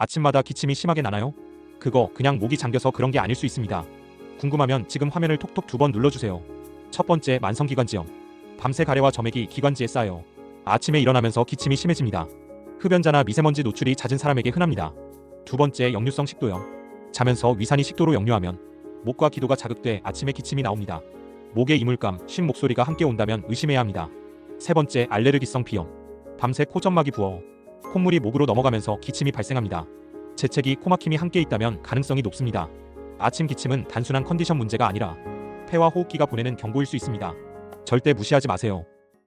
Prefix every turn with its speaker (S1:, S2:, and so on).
S1: 아침마다 기침이 심하게 나나요? 그거 그냥 목이 잠겨서 그런 게 아닐 수 있습니다. 궁금하면 지금 화면을 톡톡 2번 눌러주세요. 첫 번째, 만성기관지염. 밤새 가래와 점액이 기관지에 쌓여요. 아침에 일어나면서 기침이 심해집니다. 흡연자나 미세먼지 노출이 잦은 사람에게 흔합니다. 두 번째, 역류성 식도염. 자면서 위산이 식도로 역류하면 목과 기도가 자극돼 아침에 기침이 나옵니다. 목에 이물감, 쉰 목소리가 함께 온다면 의심해야 합니다. 세 번째, 알레르기성 비염. 밤새 코점막이 부어 콧물이 목으로 넘어가면서 기침이 발생합니다. 재채기, 코막힘이 함께 있다면 가능성이 높습니다. 아침 기침은 단순한 컨디션 문제가 아니라 폐와 호흡기가 보내는 경고일 수 있습니다. 절대 무시하지 마세요.